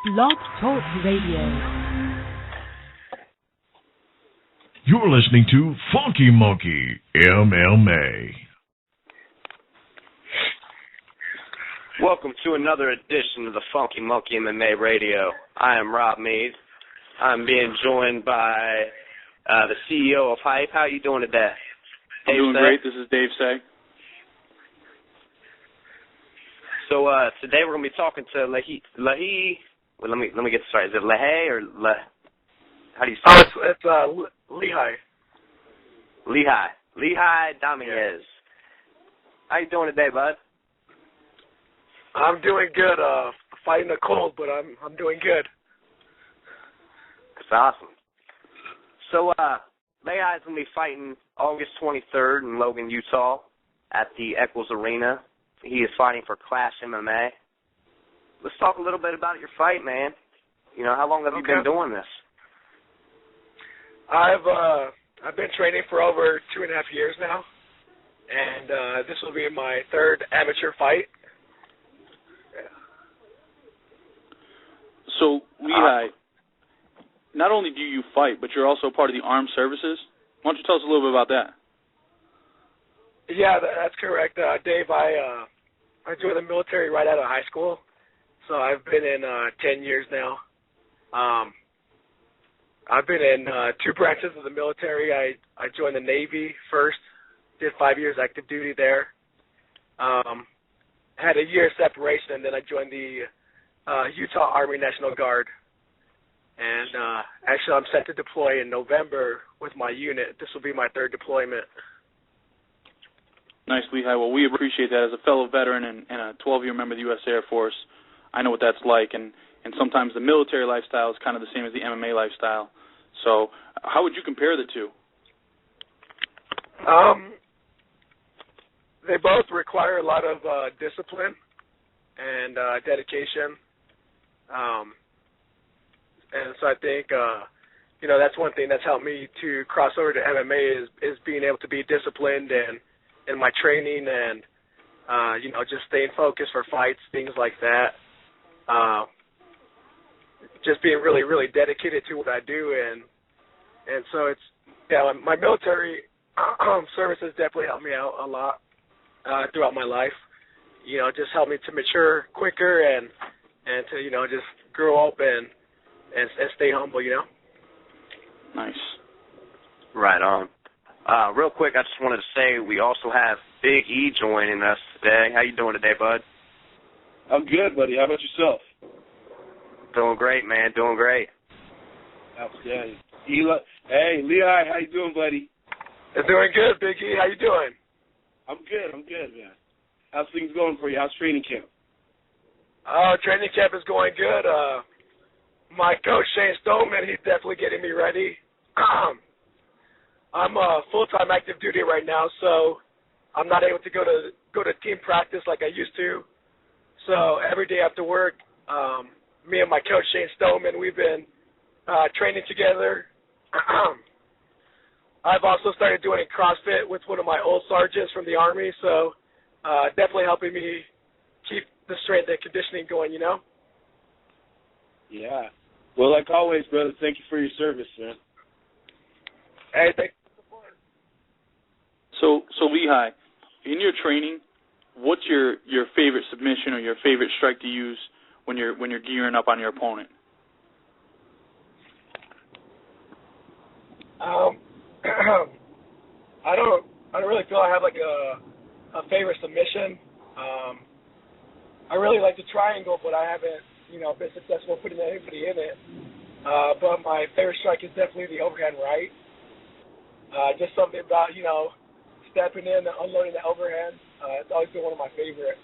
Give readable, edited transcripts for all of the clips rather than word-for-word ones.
Blog Talk Radio. You're listening to Funky Monkey MMA. Welcome to another edition of the Funky Monkey MMA Radio. I am Rob Meade. I'm being joined by the CEO of Hype. How are you doing today? I'm doing great. This is Dave Say. So today we're going to be talking to Lehi. Well, let me get started. Is it Lehi or Le? How do you say it? It's Lehi. Lehi Dominguez. How you doing today, bud? I'm doing good. Fighting a cold, but I'm doing good. That's awesome. So Lehi's going to be fighting August 23rd in Logan, Utah at the Eccles Arena. He is fighting for Clash MMA. Let's talk a little bit about your fight, man. You know, how long have you been doing this? I've been training for over 2.5 years now, and this will be my third amateur fight. So, Lehi, not only do you fight, but you're also part of the armed services. Why don't you tell us a little bit about that? Yeah, that's correct, Dave. I joined the military right out of high school, so I've been in 10 years now. I've been in 2 branches of the military. I joined the Navy first, did 5 years active duty there. Had a year separation, and then I joined the Utah Army National Guard. And actually, I'm set to deploy in November with my unit. This will be my 3rd deployment. Nice, Lehi. Well, we appreciate that. As a fellow veteran and a 12-year member of the U.S. Air Force, I know what that's like. And sometimes the military lifestyle is kind of the same as the MMA lifestyle. So how would you compare the two? They both require a lot of discipline and dedication. And so I think, that's one thing that's helped me to cross over to MMA is being able to be disciplined and in my training and, just staying focused for fights, things like that. Just being really, really dedicated to what I do. And so my military services definitely helped me out a lot throughout my life. Just helped me to mature quicker and to, just grow up and stay humble, Nice. Right on. Real quick, I just wanted to say we also have Big E joining us today. How you doing today, bud? I'm good, buddy. How about yourself? Doing great, man. Doing great. Outstanding. Hey, Lehi, how you doing, buddy? I'm doing good, Big E. How you doing? I'm good, man. How's things going for you? How's training camp? Training camp is going good. My coach, Shane Stoneman, he's definitely getting me ready. I'm full-time active duty right now, so I'm not able to go to team practice like I used to. So every day after work, me and my coach, Shane Stoneman, we've been training together. I've also started doing CrossFit with one of my old sergeants from the Army, so definitely helping me keep the strength and conditioning going, Yeah. Well, like always, brother, thank you for your service, man. Hey, thank you. So Lehi, in your training, what's your favorite submission or your favorite strike to use when you're gearing up on your opponent? I don't really feel I have like a favorite submission. I really like the triangle, but I haven't been successful putting anybody in it. But my favorite strike is definitely the overhand right. Just something about stepping in and unloading the overhand. It's always been one of my favorites.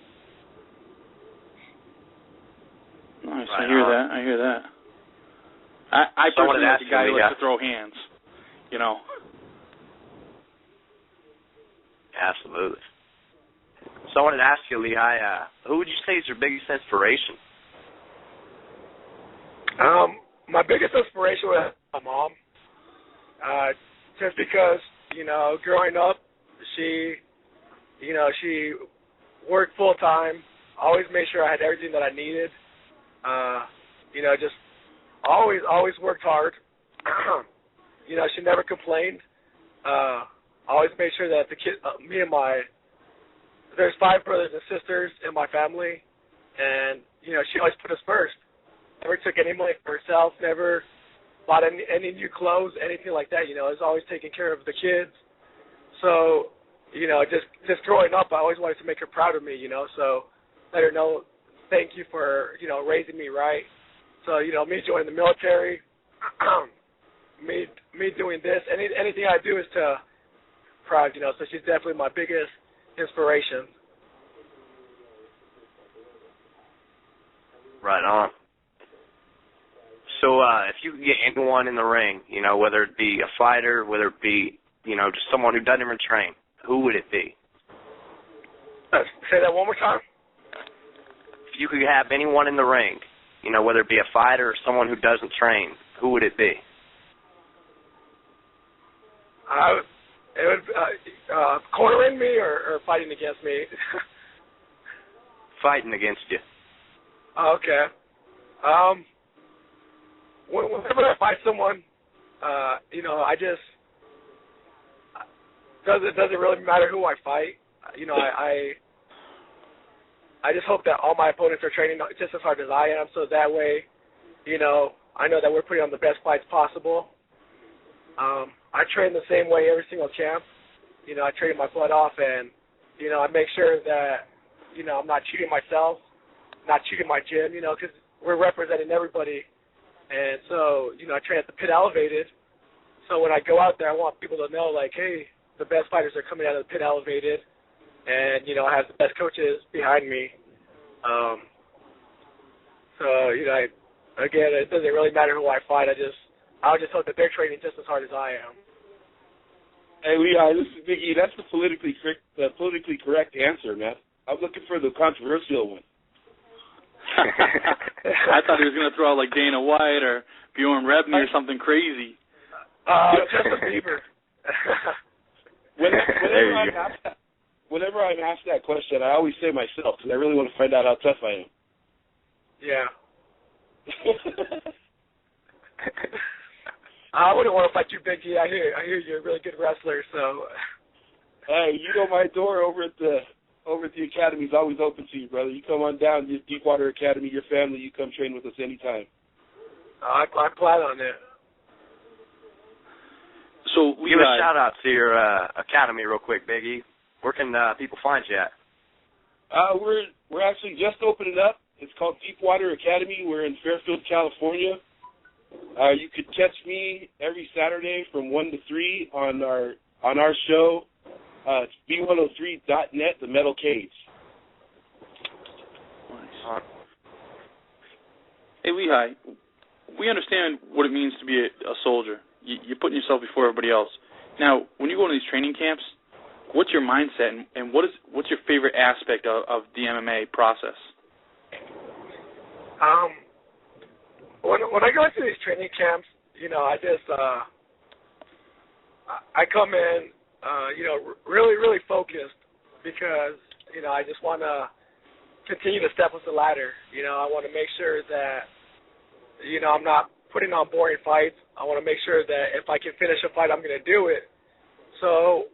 Nice. Right, I hear that. I personally like a guy who likes to throw hands. Absolutely. So I wanted to ask you, Lehi, who would you say is your biggest inspiration? My biggest inspiration was my mom. Just because, growing up, she worked full time, always made sure I had everything that I needed. You know, just always worked hard. You know, she never complained. Always made sure that the kid, there's 5 brothers and sisters in my family, and, you know, she always put us first. Never took any money for herself, never bought any new clothes, anything like that. You know, was always taking care of the kids. So, you know, just growing up, I always wanted to make her proud of me, you know, so let her know, thank you for, you know, raising me right. So, you know, me joining the military, me doing this, anything I do is to proud, you know, so she's definitely my biggest inspiration. Right on. So if you could get anyone in the ring, you know, whether it be a fighter, whether it be, you know, just someone who doesn't even train, who would it be? Say that one more time. If you could have anyone in the ring, you know, whether it be a fighter or someone who doesn't train, who would it be? It would cornering me or fighting against me. Fighting against you. Okay. Whenever I fight someone, you know, I just doesn't really matter who I fight. You know, I just hope that all my opponents are training just as hard as I am, so that way, you know, I know that we're putting on the best fights possible. I train the same way every single camp. You know, I train my butt off, and, you know, I make sure that, you know, I'm not cheating myself, not cheating my gym, you know, because we're representing everybody. And so, you know, I train at the Pit Elevated. So when I go out there, I want people to know, like, hey, the best fighters are coming out of the Pit Elevated, and, you know, I have the best coaches behind me. So, you know, again, it doesn't really matter who I fight. I just hope that they're training just as hard as I am. Hey, Lehi, this is Big E. That's the politically correct answer, man. I'm looking for the controversial one. I thought he was going to throw out like Dana White or Bjorn Rebney or something crazy. Justin Bieber. Whenever I'm asked that question, I always say myself because I really want to find out how tough I am. Yeah. I wouldn't want to fight you, Big E. I hear you're a really good wrestler, so. Hey, you know my door over at the academy is always open to you, brother. You come on down to Deepwater Academy, your family, you come train with us anytime. I plan on it. So give a shout out to your academy real quick, Big E. Where can people find you at? We're actually just opening up. It's called Deepwater Academy. We're in Fairfield, California. You could catch me every Saturday from 1 to 3 on our show. It's B103.net, The Metal Cage. Nice. Hey, Lehi, we understand what it means to be a soldier. You're putting yourself before everybody else. Now, when you go to these training camps, what's your mindset, and what's your favorite aspect of the MMA process? When I go into these training camps, you know, I just I come in, you know, really, really focused because, you know, I just want to continue to step up the ladder. You know, I want to make sure that, you know, I'm not putting on boring fights. I want to make sure that if I can finish a fight, I'm going to do it. So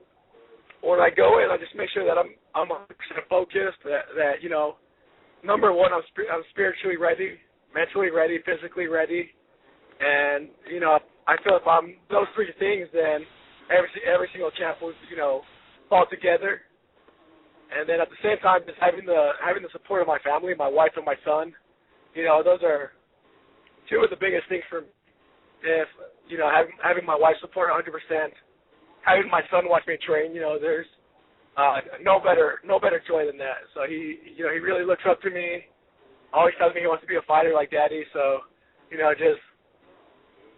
when I go in, I just make sure that I'm 100% focused, that you know, number one, I'm spiritually ready, mentally ready, physically ready. And, you know, I feel if I'm those 3 things, then every single camp will, you know, fall together. And then at the same time, just having the support of my family, my wife and my son, you know, those are 2 of the biggest things for me. If, you know, having my wife support 100%, having my son watch me train, you know, there's no better joy than that. So he really looks up to me, always tells me he wants to be a fighter like Daddy. So, you know, just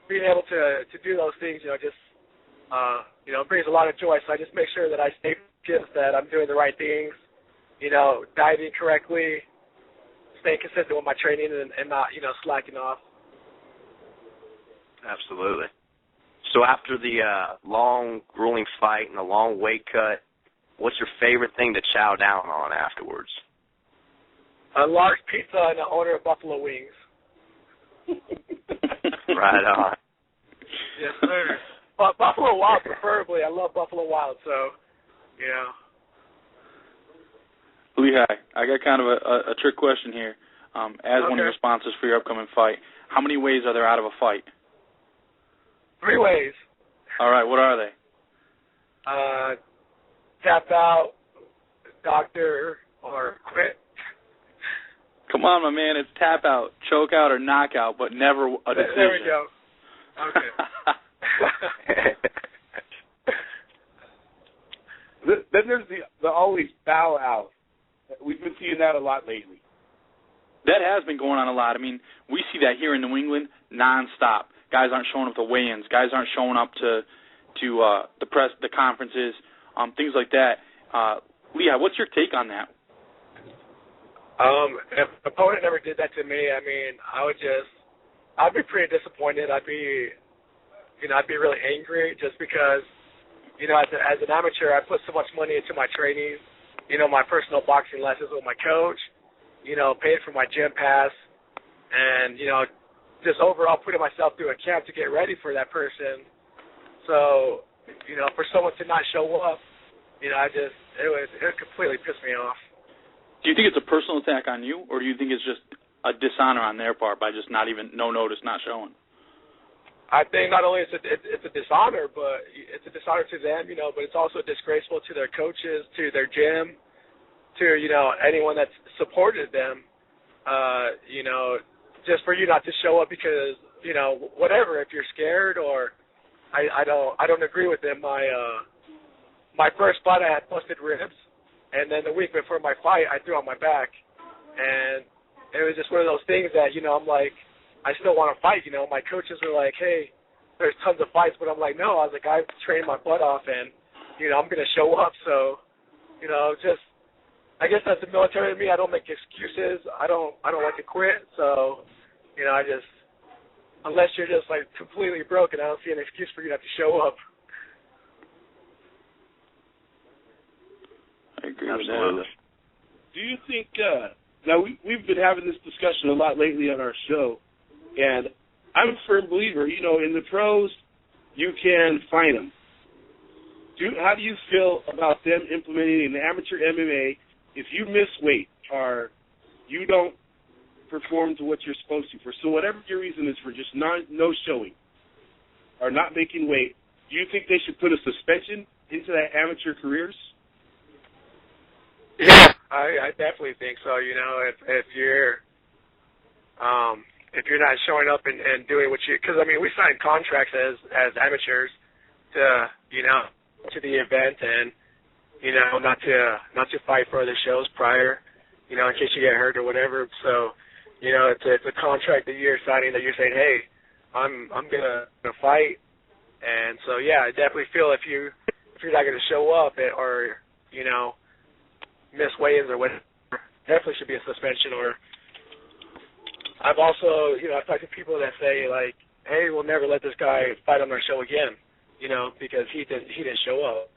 being able to do those things, you know, just you know, brings a lot of joy. So I just make sure that I stay focused, that I'm doing the right things, you know, dieting correctly, staying consistent with my training, and not, you know, slacking off. Absolutely. So after the long, grueling fight and the long weight cut, what's your favorite thing to chow down on afterwards? A large pizza and an order of buffalo wings. Right on. Yes, sir. But Buffalo Wild, preferably. I love Buffalo Wild, so, you know. Lehi, I got kind of a trick question here. As one of your sponsors for your upcoming fight, how many ways are there out of a fight? 3 ways. All right, what are they? Tap out, doctor, or quit. Come on, my man. It's tap out, choke out, or knockout, but never a decision. There we go. Okay. Then there's the always bow out. We've been seeing that a lot lately. That has been going on a lot. I mean, we see that here in New England nonstop. Guys aren't showing up to weigh-ins. Guys aren't showing up to the press, the conferences, things like that. Lehi, what's your take on that? If an opponent never did that to me, I mean, I'd be pretty disappointed. I'd be really angry just because, you know, as an amateur, I put so much money into my training, you know, my personal boxing lessons with my coach, you know, paid for my gym pass, and, you know, just overall putting myself through a camp to get ready for that person. So, you know, for someone to not show up, you know, it completely pissed me off. Do you think it's a personal attack on you, or do you think it's just a dishonor on their part by just not showing? I think not only is it's a dishonor, but it's a dishonor to them, you know, but it's also disgraceful to their coaches, to their gym, to, you know, anyone that's supported them, you know, just for you not to show up because, you know, whatever, if you're scared or I don't agree with them. My first fight I had busted ribs, and then the week before my fight I threw on my back, and it was just one of those things that, you know, I'm like, I still want to fight, you know. My coaches were like, hey, there's tons of fights, but I'm like, no, I was like, I've trained my butt off, and, you know, I'm going to show up. So, you know, just, I guess that's the military to me. I don't make excuses. I don't like to quit. So, you know, unless you're just like completely broken, I don't see an excuse for you to have to show up. I agree with Absolutely. Do you think, now we've been having this discussion a lot lately on our show, and I'm a firm believer, you know, in the pros, you can find them. How do you feel about them implementing in the amateur MMA if you miss weight or you don't perform to what you're supposed to, so whatever your reason is for just no showing or not making weight, do you think they should put a suspension into that amateur careers? Yeah, I definitely think so. You know, if you're not showing up and doing what you, because I mean, we signed contracts as amateurs to, you know, to the event and, you know, not to fight for other shows prior, you know, in case you get hurt or whatever. So, you know, it's a contract that you're signing that you're saying, hey, I'm gonna fight, and so yeah, I definitely feel if you're not gonna show up or, you know, miss weigh-ins or whatever, definitely should be a suspension. Or I've also, you know, I've talked to people that say like, hey, we'll never let this guy fight on our show again, you know, because he didn't show up.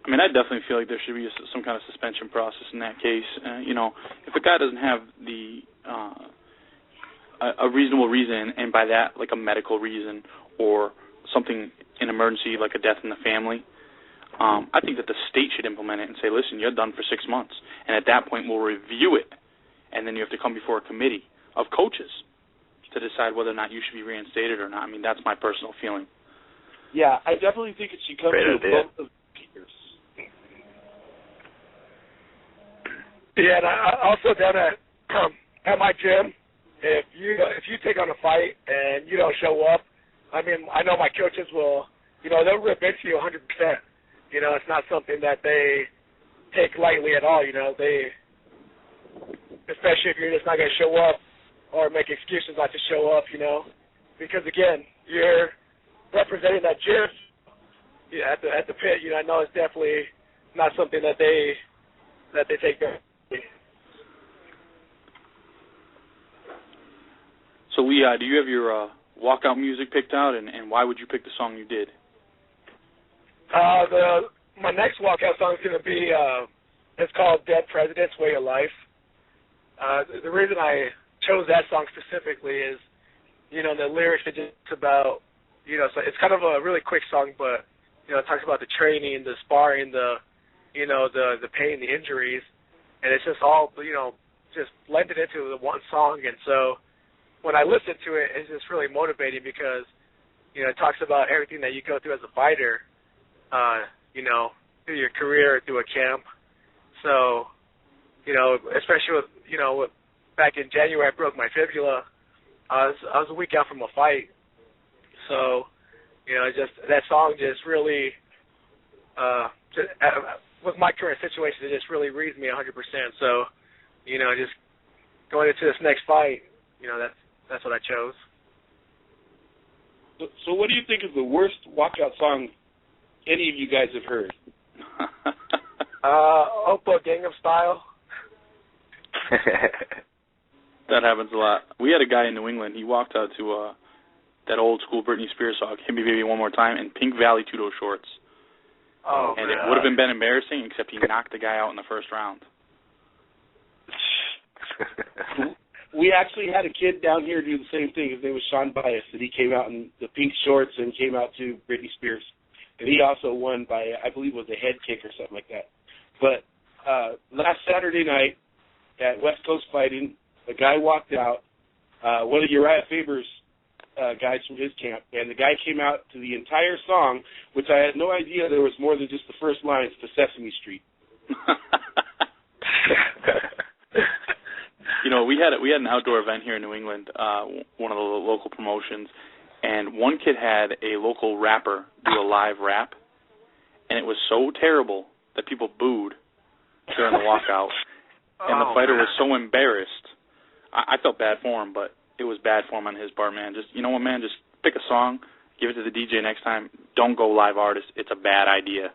I mean, I definitely feel like there should be some kind of suspension process in that case. You know, if a guy doesn't have a reasonable reason, and by that, like a medical reason or something, an emergency like a death in the family, I think that the state should implement it and say, listen, you're done for 6 months. And at that point, we'll review it, and then you have to come before a committee of coaches to decide whether or not you should be reinstated or not. I mean, that's my personal feeling. Yeah, I definitely think it should come to a vote of peers. Yeah, and I also down at my gym, if you take on a fight and you don't show up, I mean, I know my coaches will, you know, they'll rip into you 100%. You know, it's not something that they take lightly at all. You know, especially if you're just not going to show up or make excuses not to show up. You know, because again, you're representing that gym at the pit. You know, I know it's definitely not something that they take very. So, Lehi, do you have your walkout music picked out, and why would you pick the song you did? My next walkout song is going to be, it's called Dead Presidents, Way of Life. The reason I chose that song specifically is, you know, the lyrics are just about, you know, so it's kind of a really quick song, but, you know, it talks about the training, the sparring, the, you know, the pain, the injuries, and it's just all, you know, just blended into the one song. And so when I listen to it, it's just really motivating because, you know, it talks about everything that you go through as a fighter, you know, through your career, through a camp. So, you know, especially with, you know, back in January, I broke my fibula. I was a week out from a fight. So, you know, just that song just really, with my current situation, it just really reads me 100%. So, you know, just going into this next fight, you know, that's what I chose. So what do you think is the worst walkout song any of you guys have heard? Oppo Gangnam Style. That happens a lot. We had a guy in New England. He walked out to that old school Britney Spears song, "Hit Me Baby One More Time," in Pink Valley Tudo shorts. Oh, and man. It would have been embarrassing, except he knocked the guy out in the first round. We actually had a kid down here do the same thing. His name was Sean Bias, and he came out in the pink shorts and came out to Britney Spears. And he also won by, I believe it was a head kick or something like that. But last Saturday night at West Coast Fighting, a guy walked out, one of Uriah Faber's guys from his camp, and the guy came out to the entire song, which I had no idea there was more than just the first lines to Sesame Street. You know, we had an outdoor event here in New England, one of the local promotions, and one kid had a local rapper do a live rap, and it was so terrible that people booed during the walkout, and the fighter was so embarrassed. I felt bad for him, but it was bad for him on his part, man. Just, you know what, man, just pick a song, give it to the DJ next time. Don't go live artist. It's a bad idea.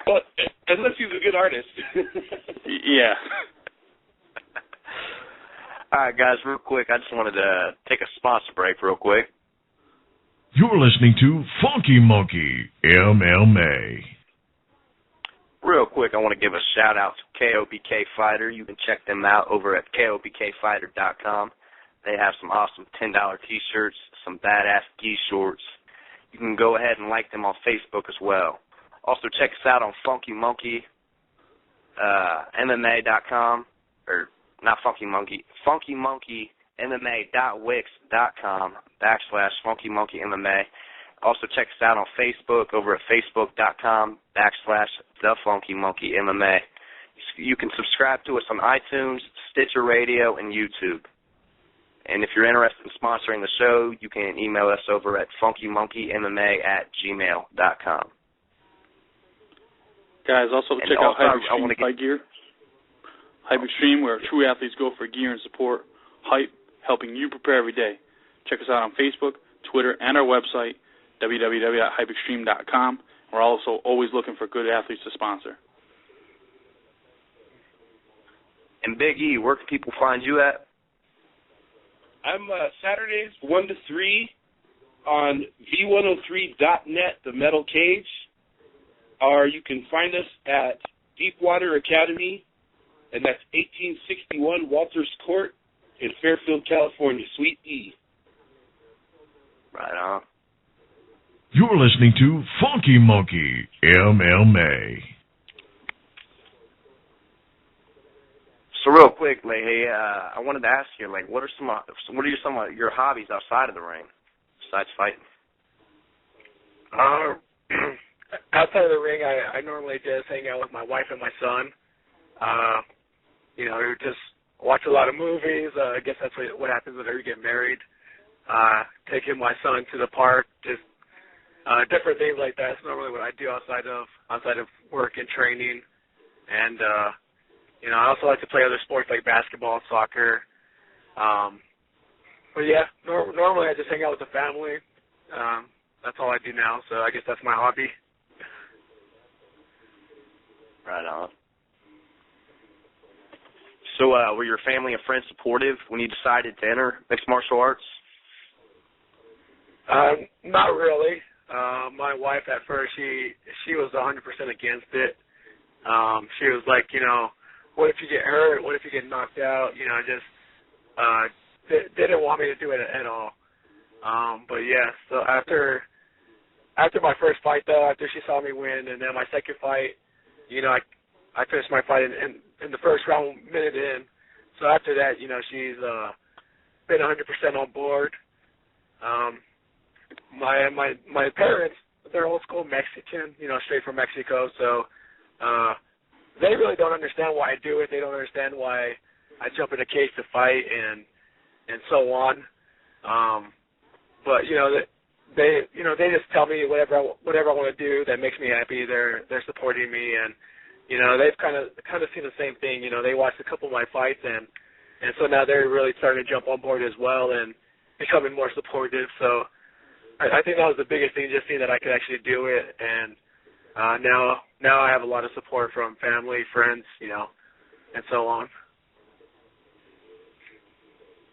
Well, unless he's a good artist. Yeah. All right, guys, real quick, I just wanted to take a sponsor break real quick. You're listening to Funky Monkey MMA. Real quick, I want to give a shout-out to KOBK Fighter. You can check them out over at KOBKfighter.com. They have some awesome $10 T-shirts, some badass gi shorts. You can go ahead and like them on Facebook as well. Also, check us out on Funky Monkey MMA.com, or not Funky Monkey, FunkyMonkeyMMA.wix.com/Funky Monkey MMA. Also check us out on Facebook over at Facebook.com/The Funky Monkey MMA. You can subscribe to us on iTunes, Stitcher Radio, and YouTube. And if you're interested in sponsoring the show, you can email us over at FunkyMonkeyMMA@gmail.com. Guys, also check out Hype Extreme Fight Gear. Hype Extreme, where true athletes go for gear and support. Hype, helping you prepare every day. Check us out on Facebook, Twitter, and our website, www.hypeextreme.com. We're also always looking for good athletes to sponsor. And Big E, where can people find you at? I'm Saturdays 1 to 3 on V103.net, the Metal Cage. Or you can find us at Deepwater Academy, and that's 1861 Walters Court in Fairfield, California, Suite E. Right on. You're listening to Funky Monkey MMA. So real quick, Lehi, I wanted to ask you, like, what are some of your hobbies outside of the ring, besides fighting? Outside of the ring, I normally just hang out with my wife and my son. You know, we just watch a lot of movies. I guess that's what happens whenever you get married. Taking my son to the park, just different things like that. That's normally what I do outside of work and training. And you know, I also like to play other sports like basketball and soccer. But yeah, normally I just hang out with the family. That's all I do now. So I guess that's my hobby. Right on. So were your family and friends supportive when you decided to enter mixed martial arts? Not really. My wife at first, she was 100% against it. She was like, you know, what if you get hurt? What if you get knocked out? You know, just didn't want me to do it at all. But yeah, so after my first fight though, after she saw me win, and then my second fight, you know, I finished my fight in the first round, minute in. So after that, you know, she's been 100% on board. My parents, they're old school Mexican, you know, straight from Mexico, so they really don't understand why I do it. They don't understand why I jump in a cage to fight and so on. But you know, they just tell me whatever I want to do that makes me happy. They're supporting me, and you know, they've kind of seen the same thing. You know, they watched a couple of my fights, and so now they're really starting to jump on board as well and becoming more supportive. So I think that was the biggest thing, just seeing that I could actually do it, and now I have a lot of support from family, friends, you know, and so on.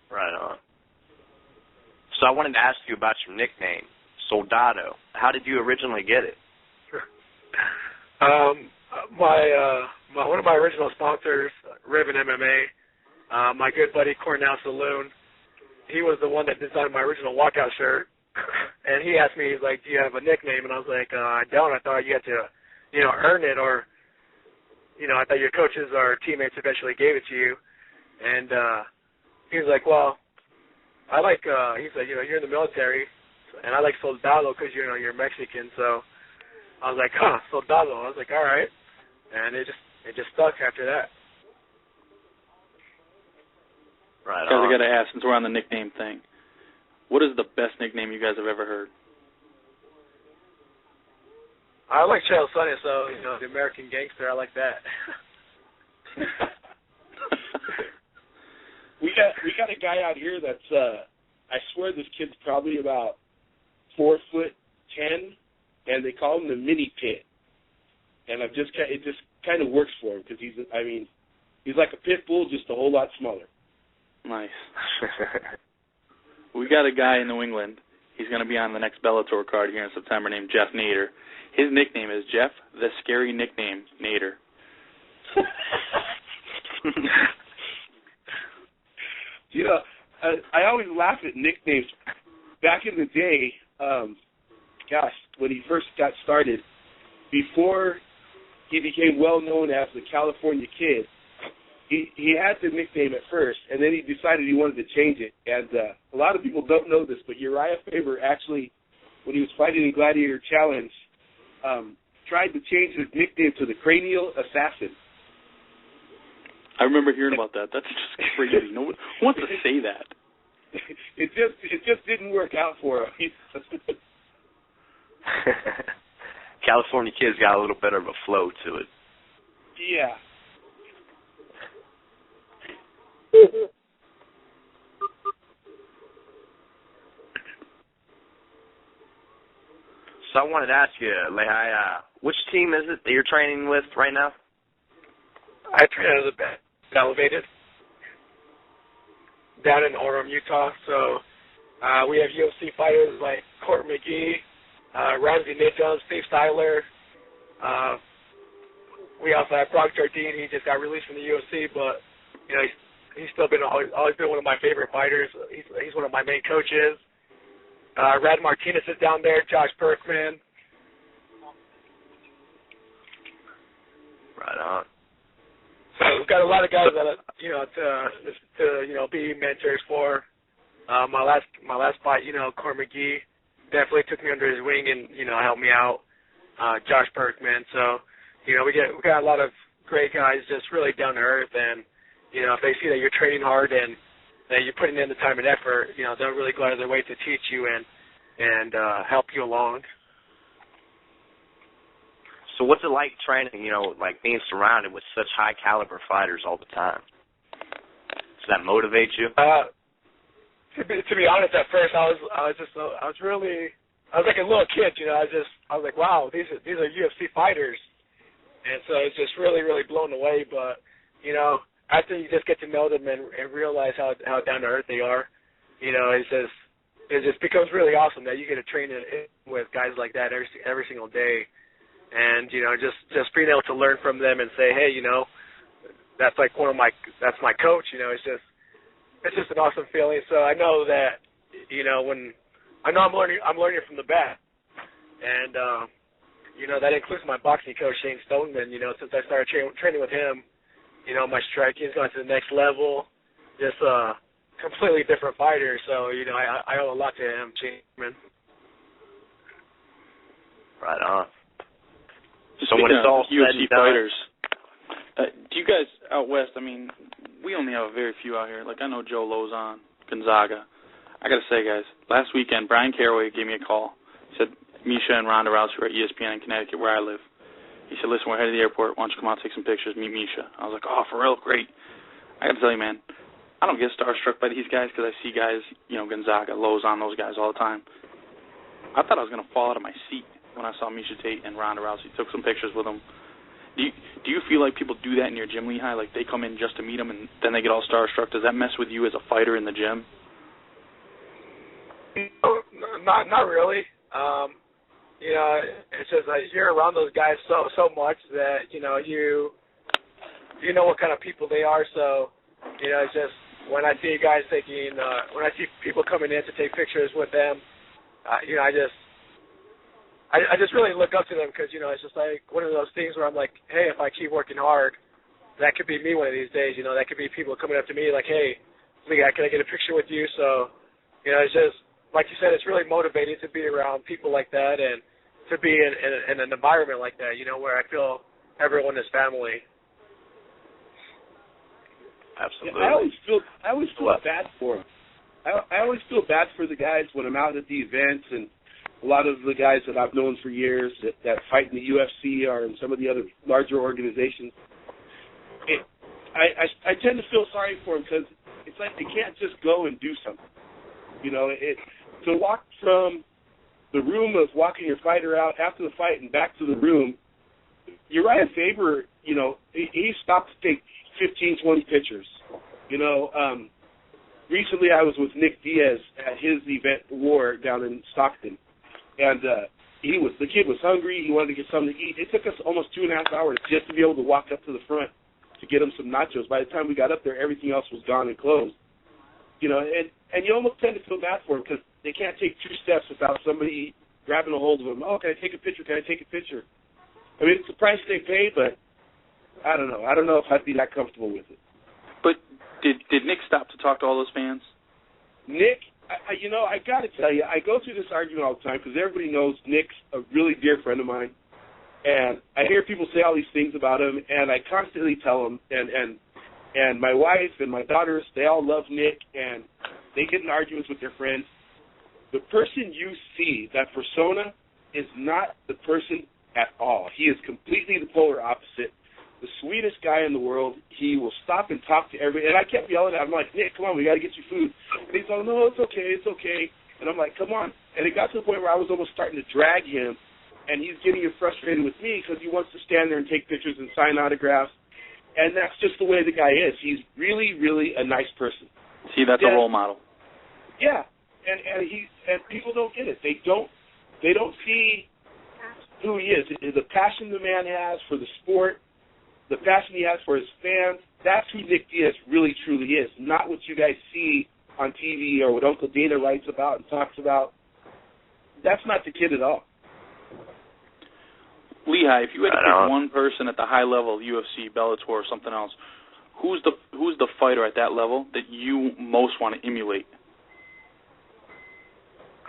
Right on. So I wanted to ask you about your nickname, Soldado. How did you originally get it? One of my original sponsors, Ribbon MMA, my good buddy Cornell Saloon, he was the one that designed my original walkout shirt. And he asked me, he's like, do you have a nickname? And I was like, I don't. I thought you had to, you know, earn it, or, you know, I thought your coaches or teammates eventually gave it to you. And he was like, well, I like, he said, you know, you're in the military, and I like Soldado because, you know, you're Mexican. So I was like, Soldado. I was like, all right. And it just stuck after that. Right on. Guys, I got to ask, since we're on the nickname thing, what is the best nickname you guys have ever heard? I like Chael Sonnen, so, you know, the American Gangster, I like that. We got a guy out here that's I swear this kid's probably about 4'10", and they call him the Mini Pit. And it just kind of works for him because he's like a pit bull, just a whole lot smaller. Nice. We got a guy in New England. He's going to be on the next Bellator card here in September named Jeff Nader. His nickname is Jeff the Scary Nickname Nader. You know, I always laugh at nicknames. Back in the day, when he first got started, before he became well known as the California Kid, he had the nickname at first, and then he decided he wanted to change it. And a lot of people don't know this, but Uriah Faber actually, when he was fighting in Gladiator Challenge, tried to change his nickname to the Cranial Assassin. I remember hearing about that. That's just crazy. No one wants to say that. It just didn't work out for him. California Kid's got a little bit of a flow to it. Yeah. So I wanted to ask you, Lehi, which team is it that you're training with right now? I train out of the Elevated down in Orem, Utah. So we have UFC fighters like Court McGee, Ramsey Nichols, Steve Styler. We also have Brock Jardine. He just got released from the UFC, but you know he's still been always been one of my favorite fighters. He's one of my main coaches. Rad Martinez is down there. Josh Perkman. Right on. So we've got a lot of guys that to be mentors for. My last fight, Court McGee definitely took me under his wing and helped me out. Josh Perkman. So we got a lot of great guys, just really down to earth, and if they see that you're training hard and that you're putting in the time and effort, they'll really go out of their way to teach you and help you along. So what's it like training, like being surrounded with such high caliber fighters all the time? Does that motivate you? To be honest, at first I was like a little kid, I was like, wow, these are UFC fighters, and so it's just really, really blown away. But after you just get to know them and realize how down to earth they are, it just becomes really awesome that you get to train with guys like that every single day. And just being able to learn from them and say, hey, that's my coach. It's just it's just an awesome feeling. So I know that, I'm learning from the best, and that includes my boxing coach Shane Stoneman. Since I started training with him, my striking's gone to the next level. Just a completely different fighter. So I owe a lot to him, Shane. Right on. So when it's all UFC fighters, do you guys out west? I mean, we only have a very few out here. Like I know Joe Lozon, Gonzaga. I got to say, guys, last weekend, Brian Caraway gave me a call. He said, Misha and Ronda Rousey were at ESPN in Connecticut, where I live. He said, listen, we're headed to the airport. Why don't you come out and take some pictures, meet Misha? I was like, oh, for real? Great. I got to tell you, man, I don't get starstruck by these guys because I see guys, Gonzaga, Lozon, those guys all the time. I thought I was going to fall out of my seat when I saw Misha Tate and Ronda Rousey. Took some pictures with them. Do you feel like people do that in your gym, Lehi? Like they come in just to meet them and then they get all starstruck? Does that mess with you as a fighter in the gym? Not really. It's just like you're around those guys so much that you know what kind of people they are. So it's just when I see guys when I see people coming in to take pictures with them, I just really look up to them because it's just like one of those things where I'm like, hey, if I keep working hard, that could be me one of these days. That could be people coming up to me like, hey, can I get a picture with you? So it's just. Like you said, it's really motivating to be around people like that and to be in an environment like that, where I feel everyone is family. Absolutely. Yeah, I always feel bad for them. I always feel bad for the guys when I'm out at the events, and a lot of the guys that I've known for years that fight in the UFC or in some of the other larger organizations. I tend to feel sorry for them because it's like they can't just go and do something. To walk from the room of walking your fighter out after the fight and back to the room, Uriah Faber, he stopped to take 15, 20 pictures. Recently I was with Nick Diaz at his event, War, down in Stockton, and the kid was hungry. He wanted to get something to eat. It took us almost 2.5 hours just to be able to walk up to the front to get him some nachos. By the time we got up there, everything else was gone and closed. And you almost tend to feel bad for them because they can't take 2 steps without somebody grabbing a hold of them. Oh, can I take a picture? Can I take a picture? I mean, it's the price they pay, but I don't know. I don't know if I'd be that comfortable with it. But did Nick stop to talk to all those fans? Nick, I got to tell you, I go through this argument all the time because everybody knows Nick's a really dear friend of mine. And I hear people say all these things about him, and I constantly tell them, and my wife and my daughters, they all love Nick, and they get in arguments with their friends. The person you see, that persona, is not the person at all. He is completely the polar opposite. The sweetest guy in the world. He will stop and talk to everybody. And I kept yelling at him, I'm like, Nick, come on, we got to get you food. And he's like, no, it's okay. And I'm like, come on. And it got to the point where I was almost starting to drag him, and he's getting frustrated with me because he wants to stand there and take pictures and sign autographs. And that's just the way the guy is. He's really, really a nice person. See, that's a role model. Yeah, and people don't get it. They don't see who he is. The passion the man has for the sport, the passion he has for his fans. That's who Nick Diaz really, truly is. Not what you guys see on TV or what Uncle Dana writes about and talks about. That's not the kid at all. Lehi, if you had to pick one person at the high level, UFC, Bellator, or something else, who's the fighter at that level that you most want to emulate?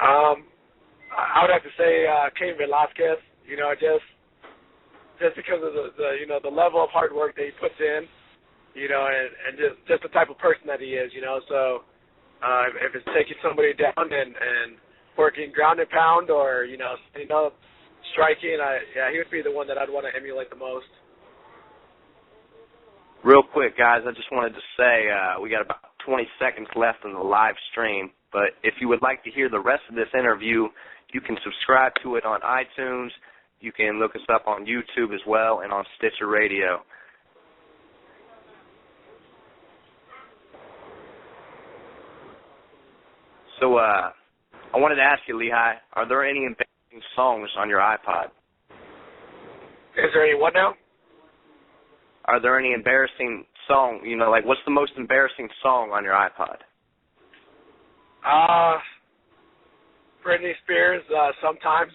I would have to say Cain Velasquez. Just because of the level of hard work that he puts in, and just the type of person that he is. So if it's taking somebody down and working ground and pound or striking, he would be the one that I'd want to emulate the most. Real quick, guys, I just wanted to say we got about 20 seconds left in the live stream, but if you would like to hear the rest of this interview, you can subscribe to it on iTunes. You can look us up on YouTube as well and on Stitcher Radio. So I wanted to ask you, Lehi, are there any embarrassing songs on your iPod? Is there any what now? Are there any embarrassing song? You know, like what's the most embarrassing song on your iPod? Britney Spears, sometimes.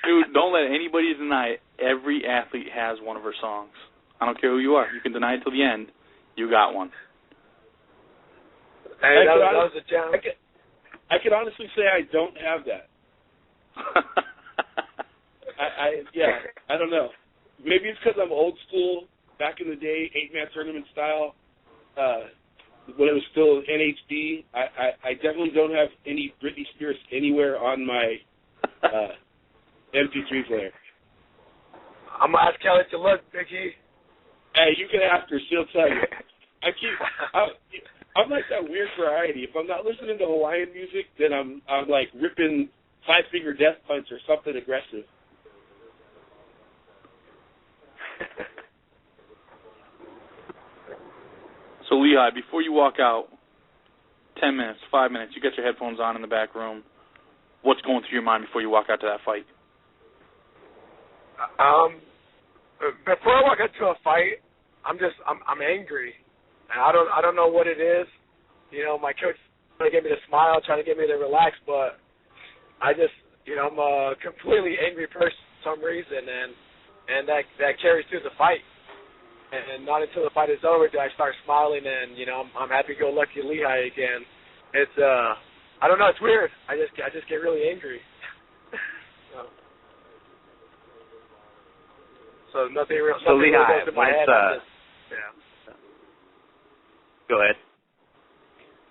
Dude, don't let anybody deny it. Every athlete has one of her songs. I don't care who you are. You can deny it till the end. You got one. Hey, that was a challenge. I can honestly say I don't have that. I don't know. Maybe it's because I'm old school. Back in the day, 8-man tournament style. When it was still NHD, I definitely don't have any Britney Spears anywhere on my MP3 player. I'm gonna ask Kelly to look, Biggie. Hey, you can ask her. She'll tell you. I'm like that weird variety. If I'm not listening to Hawaiian music, then I'm like ripping 5-finger death punch or something aggressive. So, Lehi, before you walk out, 10 minutes, 5 minutes, you got your headphones on in the back room. What's going through your mind before you walk out to that fight? Before I walk into a fight, I'm angry, and I don't know what it is. You know, my coach trying to get me to smile, trying to get me to relax, but I just, you know, I'm a completely angry person for some reason, and that carries through the fight. And not until the fight is over do I start smiling, and you know, I'm happy-go-lucky Lehi again. It's I don't know, it's weird. I just get really angry. So nothing really goes through my head. Go ahead.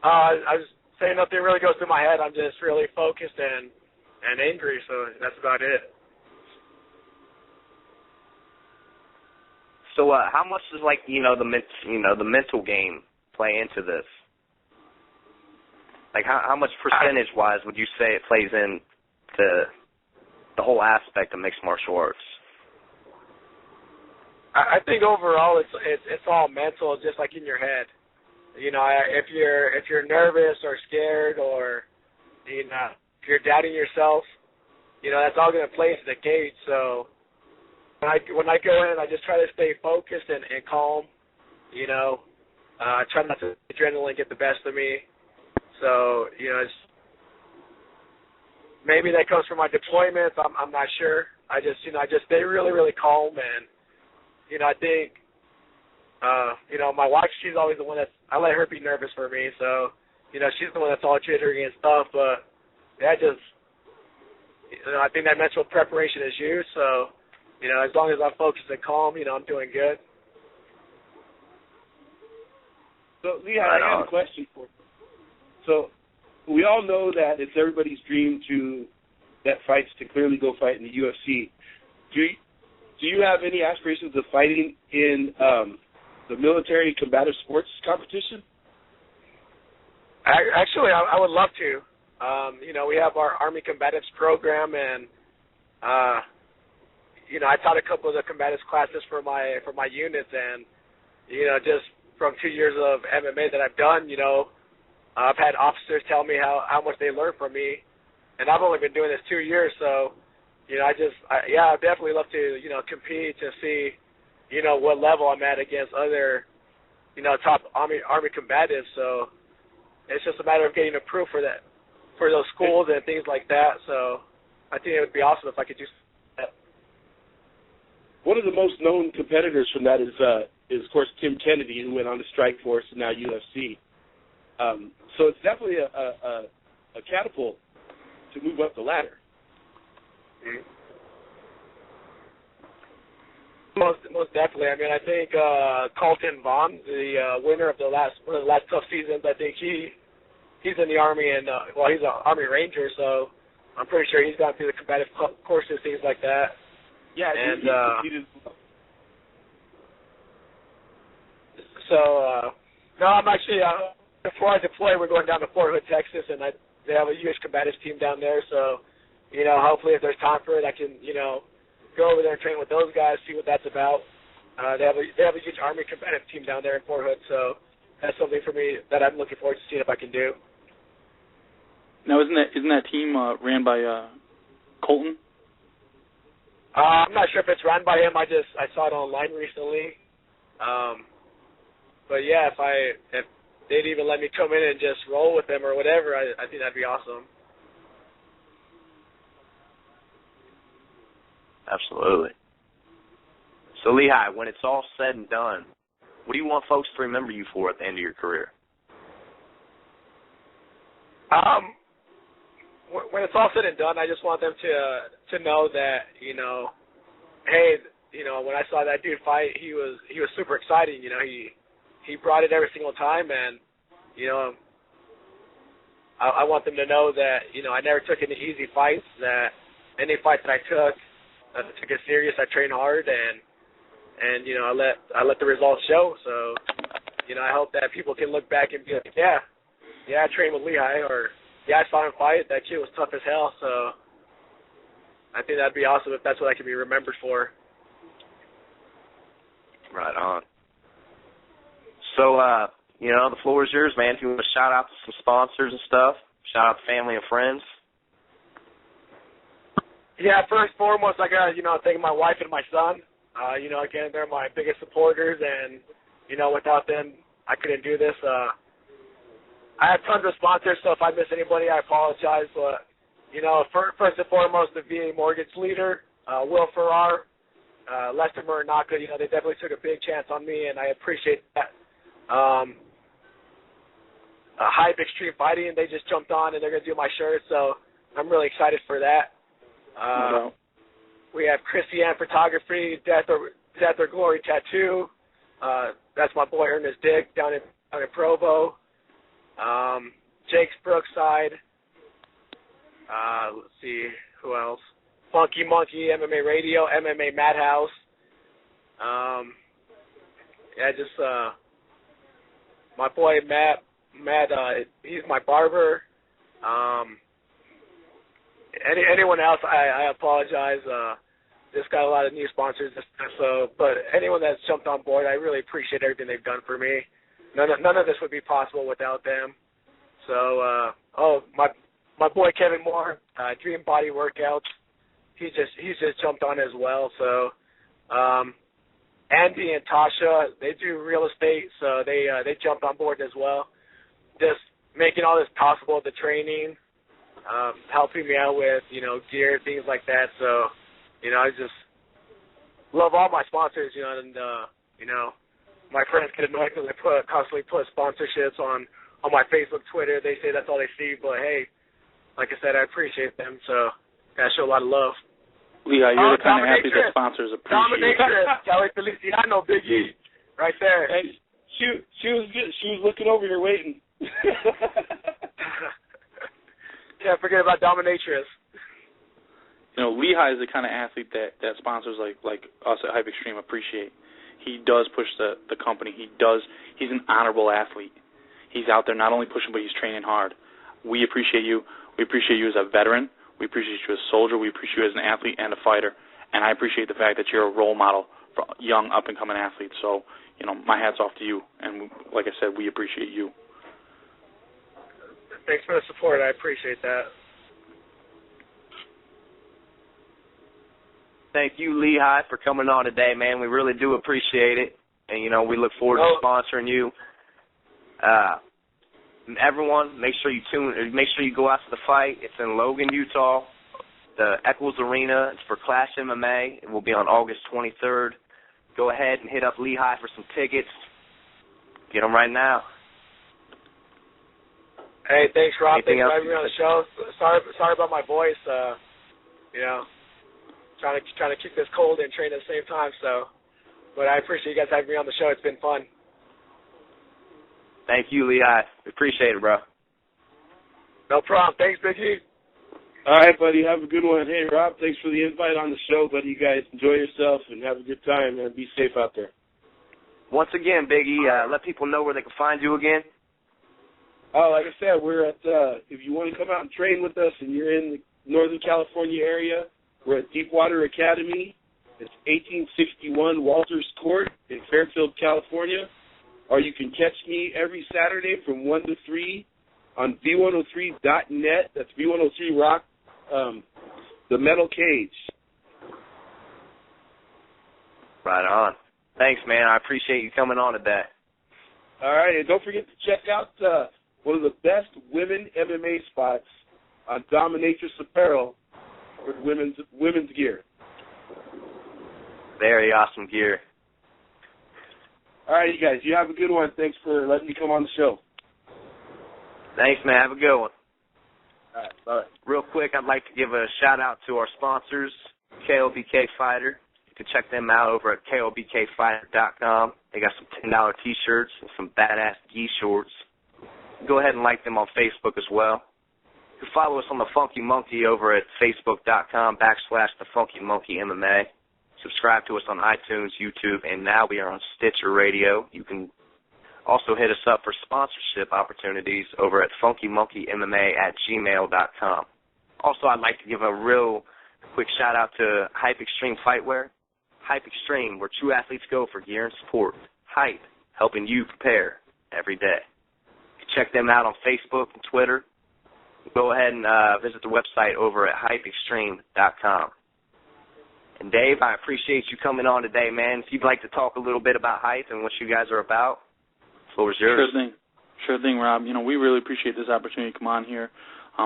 I was saying nothing really goes through my head. I'm just really focused and angry. So that's about it. So how much does the mental game play into this? Like how much percentage-wise would you say it plays into the whole aspect of mixed martial arts? I think overall it's all mental, just like in your head. You know, if you're nervous or scared or you know if you're doubting yourself, you know that's all going to play into the gauge. So when I go in, I just try to stay focused and calm. You know, try not to let adrenaline get the best of me. So you know, maybe that comes from my deployments. I'm not sure. I just stay really, really calm, and you know I think you know my wife, she's always the one I let her be nervous for me. So you know she's the one that's all jittery and stuff. But yeah, I think that mental preparation is used. So you know as long as I'm focused and calm, you know I'm doing good. So Lehi, I got a question for you. So we all know that it's everybody's dream that fights to clearly go fight in the UFC. Do you have any aspirations of fighting in the military combative sports competition? Actually, I would love to. You know, we have our Army Combatives program, and you know, I taught a couple of the combatives classes for my units, and you know, just from 2 years of MMA that I've done, you know, I've had officers tell me how much they learned from me, and I've only been doing this 2 years, so you know, I'd definitely love to, you know, compete to see, you know, what level I'm at against other, you know, top Army combatives. So it's just a matter of getting approved for those schools and things like that. So I think it would be awesome if I could do that. One of the most known competitors from that is of course Tim Kennedy, who went on to Strike Force and now UFC. So it's definitely a catapult to move up the ladder. Most definitely. I mean, I think Colton Vaughn, the winner of one of the last tough seasons, I think he's in the Army, and he's an Army Ranger, so I'm pretty sure he's gone through the combative courses, things like that. Yeah, and no, I'm actually before I deploy, we're going down to Fort Hood, Texas, and they have a U.S. combatives team down there, so. You know, hopefully if there's time for it, I can, you know, go over there and train with those guys, see what that's about. They have a huge Army combative team down there in Fort Hood, so that's something for me that I'm looking forward to seeing if I can do. Now, isn't that team ran by Colton? I'm not sure if it's run by him. I saw it online recently. But yeah, if they'd even let me come in and just roll with them or whatever, I think that'd be awesome. Absolutely. So Lehi, when it's all said and done, what do you want folks to remember you for at the end of your career? When it's all said and done, I just want them to know that, hey, when I saw that dude fight, he was super exciting. He brought it every single time, and I want them to know that I never took any easy fights. That any fight that I took it serious. I trained hard, and I let the results show. So I hope that people can look back and be like, yeah, I trained with Lehi, or yeah, I saw him fight. That kid was tough as hell. So I think that'd be awesome if that's what I can be remembered for. Right on. So, the floor is yours, man. If you want to shout out to some sponsors and stuff, shout out to family and friends. Yeah, first and foremost, I got thank my wife and my son. Again, they're my biggest supporters, and without them, I couldn't do this. I have tons of sponsors, so if I miss anybody, I apologize. But first and foremost, the VA mortgage leader, Will Farrar, Lester Muranaka. They definitely took a big chance on me, and I appreciate that. Hype Extreme Fighting, they just jumped on, and they're gonna do my shirt, so I'm really excited for that. We have Christiane Photography, Death or Glory Tattoo. That's my boy Ernest Dick down in Provo. Jake's Brookside. Let's see, who else? Funky Monkey, MMA Radio, MMA Madhouse. My boy Matt, he's my barber. Anyone else, I apologize. Just got a lot of new sponsors, but anyone that's jumped on board, I really appreciate everything they've done for me. None of this would be possible without them. So, my boy Kevin Moore, Dream Body Workouts, he's just jumped on as well. So, Andy and Tasha, they do real estate, so they jumped on board as well. Just making all this possible, the training, helping me out with gear, things like that. So, I just love all my sponsors, and my friends get annoyed because I constantly put sponsorships on my Facebook, Twitter. They say that's all they see, but hey, like I said, I appreciate them, so gotta show a lot of love. Lehi, you're the kind of happy that sponsors appreciate. Dominatrix, Kelly Feliciano, Big E, right there. Hey, she was good. She was looking over here waiting. Yeah, forget about Dominatrix. Lehi is the kind of athlete that sponsors like us at Hype Extreme appreciate. He does push the company. He's an honorable athlete. He's out there not only pushing, but he's training hard. We appreciate you. We appreciate you as a veteran. We appreciate you as a soldier. We appreciate you as an athlete and a fighter. And I appreciate the fact that you're a role model for young, up-and-coming athletes. So, my hat's off to you. And like I said, we appreciate you. Thanks for the support. I appreciate that. Thank you, Lehi, for coming on today, man. We really do appreciate it. And, we look forward to sponsoring you. And everyone, make sure you go out to the fight. It's in Logan, Utah, the Eccles Arena. It's for Clash MMA. It will be on August 23rd. Go ahead and hit up Lehi for some tickets. Get them right now. Hey, thanks, Rob. Thanks for having me on the show. Sorry about my voice. Trying to keep this cold and train at the same time. But I appreciate you guys having me on the show. It's been fun. Thank you, Lehi. We appreciate it, bro. No problem. Thanks, Big E. All right, buddy. Have a good one. Hey, Rob, thanks for the invite on the show, buddy. You guys enjoy yourself and have a good time, and be safe out there. Once again, Big E, let people know where they can find you again. Oh, like I said, we're at, if you want to come out and train with us and you're in the Northern California area, we're at Deepwater Academy. It's 1861 Walters Court in Fairfield, California. Or you can catch me every Saturday from 1 to 3 on V103.net. That's V103 Rock, the Metal Cage. Right on. Thanks, man. I appreciate you coming on today. All right, and don't forget to check out one of the best women MMA spots on Dominatrix Apparel for women's gear. Very awesome gear. All right, you guys. You have a good one. Thanks for letting me come on the show. Thanks, man. Have a good one. All right, bye. Real quick, I'd like to give a shout-out to our sponsors, KOBK Fighter. You can check them out over at KOBKfighter.com. They got some $10 T-shirts and some badass gi shorts. Go ahead and like them on Facebook as well. You can follow us on The Funky Monkey over at Facebook.com/The Funky Monkey MMA. Subscribe to us on iTunes, YouTube, and now we are on Stitcher Radio. You can also hit us up for sponsorship opportunities over at funkymonkeymma@gmail.com. Also, I'd like to give a real quick shout-out to Hype Extreme Fightwear. Hype Extreme, where true athletes go for gear and support. Hype, helping you prepare every day. You can check them out on Facebook and Twitter. Go ahead and visit the website over at hypeextreme.com. And Dave, I appreciate you coming on today, man. If you'd like to talk a little bit about Hype and what you guys are about, the floor is yours. Sure thing, Rob. We really appreciate this opportunity to come on here.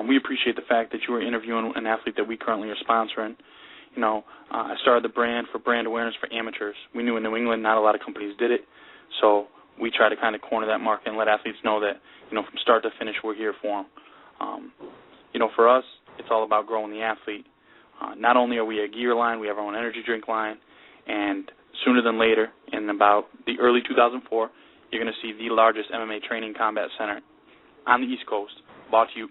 We appreciate the fact that you were interviewing an athlete that we currently are sponsoring. I started the brand for brand awareness for amateurs. We knew in New England not a lot of companies did it, so we try to kind of corner that market and let athletes know that, from start to finish, we're here for them. For us, it's all about growing the athlete. Not only are we a gear line, we have our own energy drink line, and sooner than later, in about the early 2004, you're going to see the largest MMA training combat center on the East Coast, brought to you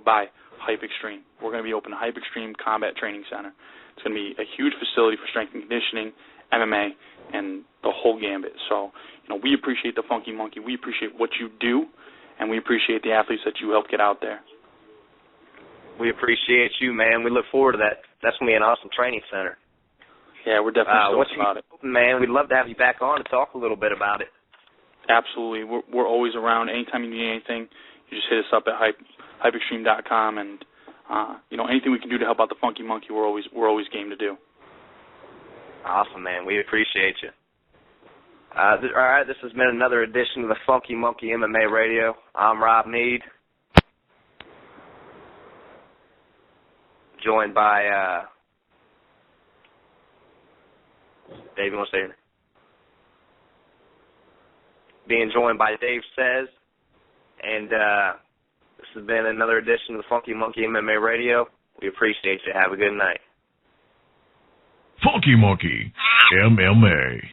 by Hype Extreme. We're going to be opening a Hype Extreme Combat Training Center. It's going to be a huge facility for strength and conditioning, MMA, and the whole gambit. So, we appreciate the Funky Monkey. We appreciate what you do, and we appreciate the athletes that you help get out there. We appreciate you, man. We look forward to that. That's going to be an awesome training center. Yeah, we're definitely stoked about it. Man, we'd love to have you back on to talk a little bit about it. Absolutely. We're always around. Anytime you need anything, you just hit us up at hypeextreme.com, and anything we can do to help out the Funky Monkey, we're always game to do. Awesome, man. We appreciate you. All right, this has been another edition of the Funky Monkey MMA Radio. I'm Rob Mead, joined by Dave. You want to say anything? Being joined by Dave Says, and this has been another edition of the Funky Monkey MMA Radio. We appreciate you. Have a good night. Funky Monkey MMA.